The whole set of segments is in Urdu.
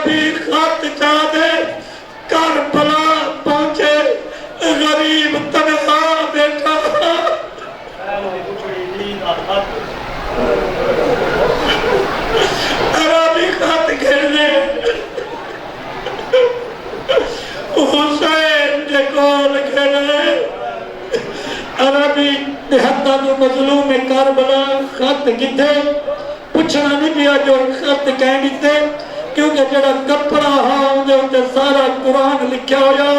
عربی خط چا دے کربلا پہنچے غریب تنہا بیٹھا عربی خط گھرنے حسین کے کول گھرنے عربی دہتا جو مظلوم کربلا خط کتے پوچھنا نہیں پیا جو خط کہیں دیتے کیونکہ جڑا کپڑا ہاں اندھے اندھے سارا قرآن لکھا ہویا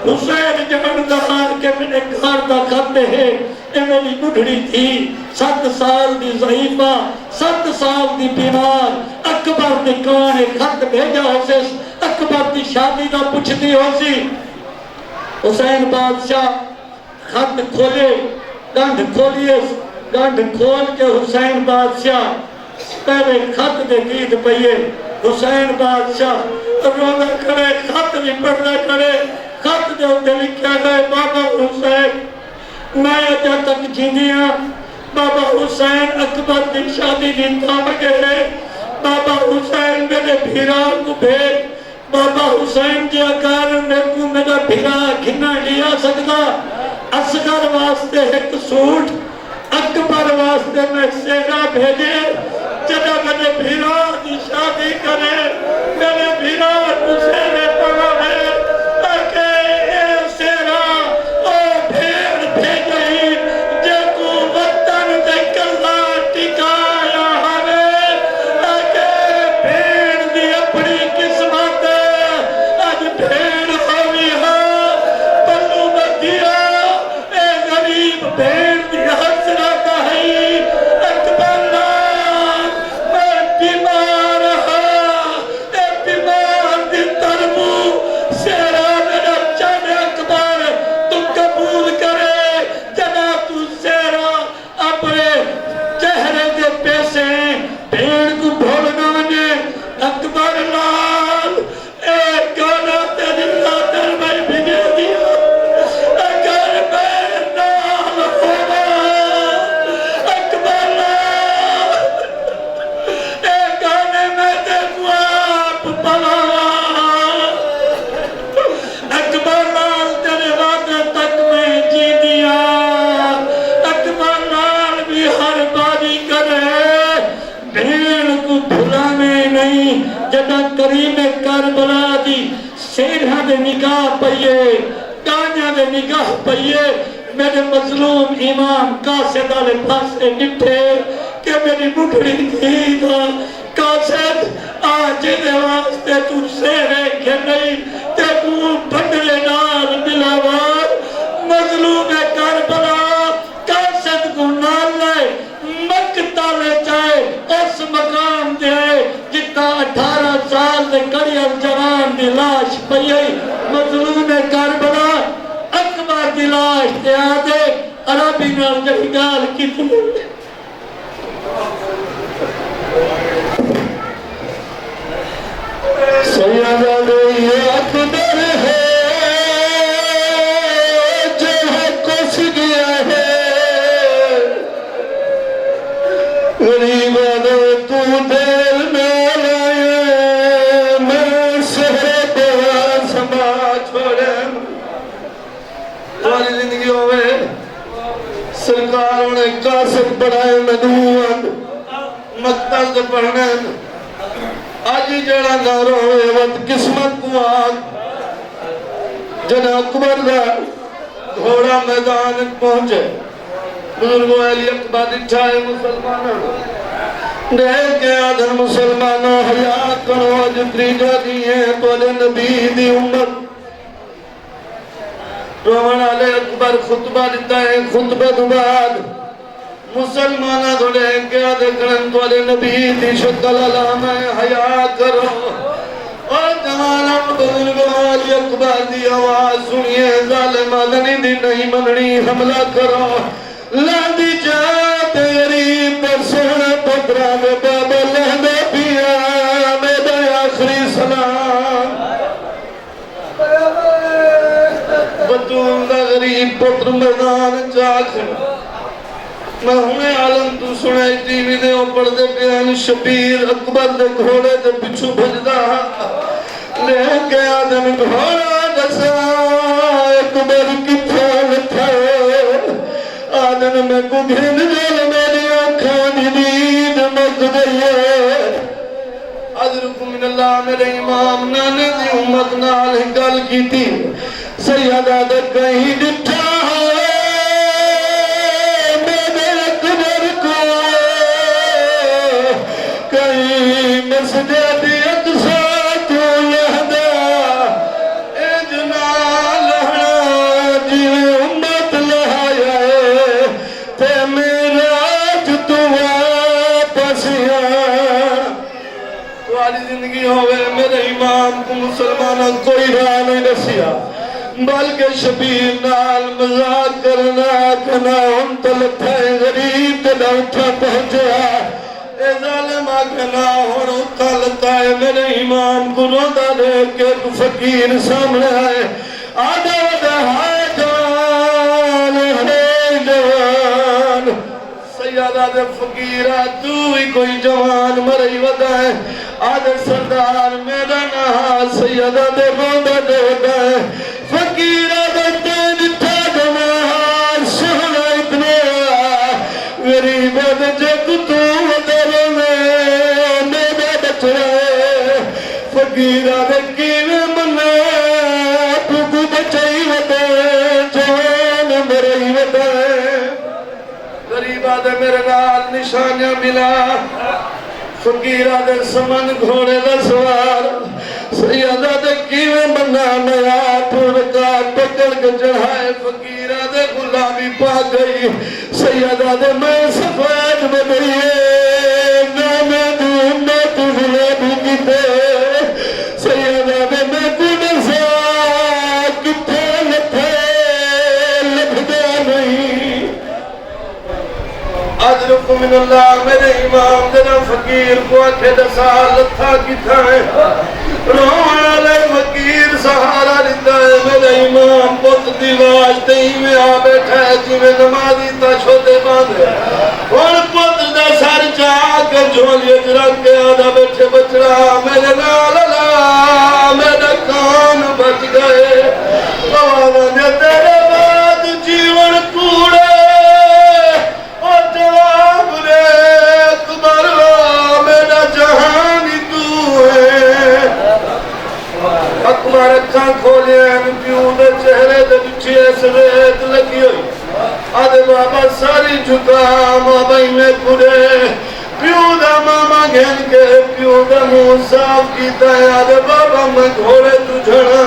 حسین جہاندار کے میرے گھر دا خط ہے اے میری بڑھڑی تھی 7 سال دی ضعیفہ 7 سال دی بیمار اکبر دی کانے خط بھیجا ہوسے اکبر دی شادی دا پوچھتی ہو سی حسین بادشاہ خط کھولے گنڈ کھولیے گنڈ کھول کے حسین بادشاہ پہلے خط دے دید پئیے حسین بادشاہ رونا کرے خط بھی پڑھنا کرے خط دے ہوتے لکھا گئے بابا حسین میں اجا تک جیندیاں بابا حسین اکبر دی شادی دی تھام گئے بابا حسین میرے بھیرا کو بھیج بابا حسین جی اکار میرے کو میرا بھیرا گھنا لیا سکتا اصغر واسطے ایک سوٹ اکبر واسطے میں سیرا بھیجے جدہ میرے بھیرا دی شادی کرے میرے بھیرا سیرے پڑھا ہے تاکہ اے سیرا او بھیڑ بھیجئی جے کو وطن دے کلا ٹکایا ہمیں تاکہ بھیڑ دی اپنی قسمت آج بھیڑ ہوئی ہے پلو بدیا اے غریب بھیڑ دی حسرت ہے اکبر میں بیمار ہاں اے بیمار دی تربو سیرا میرا چند اکبر تو قبول کرے جنا تو سیرا اپنے چہرے دے پیسے بھیڑ کو بھولنا نے اکبر لال اے گانا تیری خاطر میں بھیجے دیا اگر میں نال ہونا اکبر لال اے گانے میں دیکھو آپ پڑھا اکبر لال تیرے وعدے تک میں جی دیا اکبر لال بھی ہر باری کرے بھیڑ کو بھلانے نہیں جدہ کریم کربلا دی سیرہ دے نگاہ پئیے کانیاں دے نگاہ پئیے میرے مظلوم امام قاسد آلے پاسے نٹھے کہ میری بڑھڑی تھی تھا قاسد آج دے واسطے تو سیرے کے نہیں تے تو بڑھڑے نال ملاوار مظلوم کربلا قاسد کو نال لے مکتا لے جائے اس مقام دے جتا 18 سال دے کڑیل جوان دی لاش پئی مظلوم کربلا اکبر دی لاش دے آدھے عربی نال جہی گال کتنی سیدہ یہ اکبر ہے جو ہے کس گیا ہے غریبہ تو دیر میں لائے میں سہرے دیا سما چھوڑے ہماری زندگیوں میں سرکاروں نے قاسد پڑھائے ندوان مقتل پڑھنے آجی جڑا نارو ہوئے وقت قسمت کو آگ جنہ اکبر دا گھوڑا میدان پہنچے بزرگو علی اکبر اٹھائے مسلمانوں دیکھ کے آدھر مسلمانوں حیات کرو آج تریجہ دیئے تو علی نبی دی امت روان علی اکبر خطبہ دیتا ہے خطبہ دوباد مسلمانہ دھڑے کیا دیکھن تو علی نبی دی شکل علامہ حیات کرو اور جوانا بزرگ علی اکبر دی آواز سنیے ظالم آدھنی دی نہیں مننی حملہ کرو لاندی جات غریب پر سہنا پترہ میں بابا لہدہ پیا میرے آخری سلام بطون دا غریب پتر میدان چاکھن میں ہمیں عالم تو سنے ٹی وی دے اوپر دے بیان شبیر اکبر دے گھوڑے دے پچھو بھجدہ لے کے آدم گھوڑا دسا اکبر کتھا لتھا آدم میں کو گھن جل میری آنکھاں دید مک گئی حضرت من اللہ میرے امام نانے دی امت نال گل کی تھی سیدہ دے کہیں ڈٹھا میرے اکبر کو کہیں مسجد اقصی تو لہدا اے جنا لہنا جی امت لہایا تے میراج تو واپس تمہاری زندگی ہوئے میرے امام کو مسلمانوں کوئی راہ نہیں دسیا بلکہ شبیر نال مذاق کرنا کنا ہم تلتھے غریب تلا اٹھا پہنچیا اے ظالمہ کنا ہن اٹھا لتا ہے میرے امام کو روندہ دیکھ کے تو فقیر سامنے آئے آدھا ودہ ہائے جان ہے جوان سیادہ دے فقیرہ تو ہی کوئی جوان مرئی ودہ ہے آدھے سردار میرا نہا سیادہ دے روندہ دیکھ ہے فقیرہ دے جتھا جمہار سہنا اتنے غریبہ دے جگ تو ودر میں میرے بچے فقیرہ دے کیوے منے تو کو بچائی ودے جوان مرئی ودے غریبہ دے میرے نال نشانیاں ملا فقیرہ دے سمن گھوڑے دا سوار سیدہ دے کیویں بنا نیا پھرکا پکڑ کے چڑھائے فقیرہ دے غلامی پا گئی سیدہ دے میں سفید میں گئیے نامے دو امت غلامی کی دے سیدہ دے میں گنسا کتھے لتھے لبھدا نہیں اجرکم من اللہ میرے امام دینا فقیر کو اٹھے دسا لتھا کی تھائے رونا لے فقیر سہارا لیتا ہے میرے امام پت دیواج تہی میں آ بیٹھا ہے جی میں نمازی تا چھوٹے باندھے اور پت دا سر چاہ کے جھولی اجرک کے آدھا بیٹھے بچ رہا میرے نال اللہ میرے کان بچ گئے قوانا نے تیرے بعد جیون کوڑے جواب رے اکبر میرا جہانی تو ہے اکبر اکھاں کھولے ہیں پیوں دے چہرے دے بچھی ایسے ریت لگی ہوئی آدھے بابا ساری جھکا مابائی میں پورے پیوں دا ماما گھن کے پیوں دا منہ صاف کیتا ہے آدھے بابا میں گھوڑے تجھنا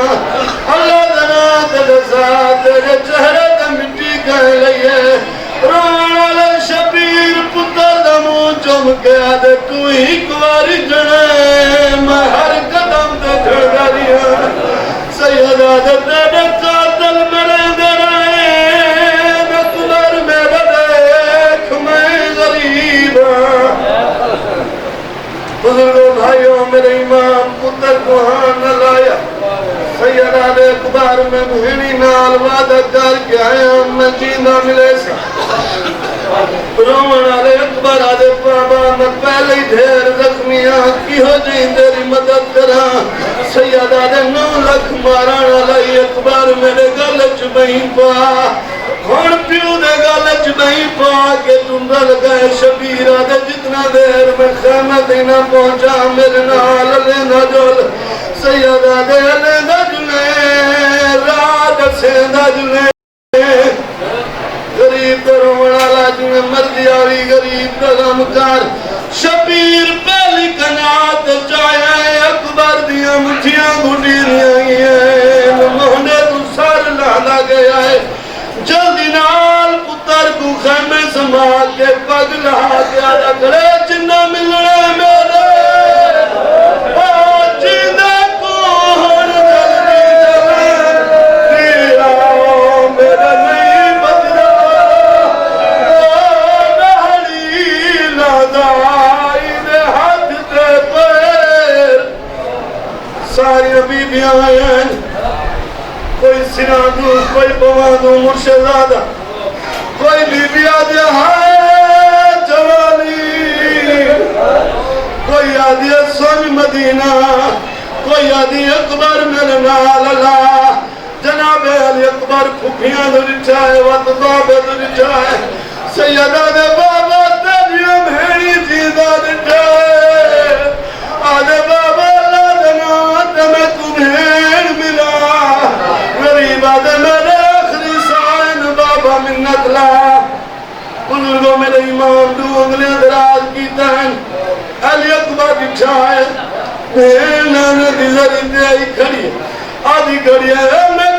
اللہ دنا تدسا تیرے چہرے دے مٹی کہہ لئیے رانا لے شبیر پتر دمو چم کے آدھے تو ہی کواری جنے میں ہر قدم دے جھڑ گالیاں سیدہ دے تیرے قاتل میرے دے رہے نکلر میرے دیکھ میں غریب بزرگوں بھائیوں میرے امام پتر کو ہاں نہ لایا سیدہ دے اکبر میں مہنی نال وعدہ کر کے آئے ہم میں جینا ملے سا رومن آلے اکبر آدھے بابا میں پہلے ہی ڈھیر زخمیاں کی ہو جائیں تیری مدد کرا سیدہ دے 9 لکھ ماران آلائی اکبر میرے گلچ نہیں پا کھوڑ پیو دے گلچ نہیں پا کہ تم رل گئے شبیر آدھے جتنا دیر میں خیمہ دینا پہنچا میرے نال لینا جول سیدہ دے لینا جلے رات سیدہ جلے غریب کرو وڑالا جنہیں مردی آوی غریب کا غمکار شبیر پہلی کنات چاہے اکبر دیا مجھیاں گھڑی رہی ہیں مہنے تو سر لانا گیا ہے جلدی نال پتر کو خیمے سنبھال کے پگ لہا گیا رکھڑے جنہ ملنے میرے جیدہ کون جلدی جلے لیا میرے نہیں بدلا نہڑی لادائی دے ہاتھ دے پیر ساری بیبیاں ہیں کوئی سنادو کوئی بوادو مرشدادہ کوئی بیبی آدھے ہائے جوانی کوئی آدھے سن مدینہ کوئی آدھی اکبر میرے نال اللہ جناب علی اکبر پھپیاں دل چاہے وقت بابا دل چاہے سیدہ دے بابا تیریاں بھیڑی چیزہ دل چاہے آدھے بابا اللہ دنا تمہیں تمہیں ملا غریب آدھے میرے آخری سائن بابا منت لا بزرگوں میرے امام دو انگلے دراز کی تین علی اکبر بچھا ہے نانے دی ذری تے آئی کھڑی ہے آدھی کھڑی ہے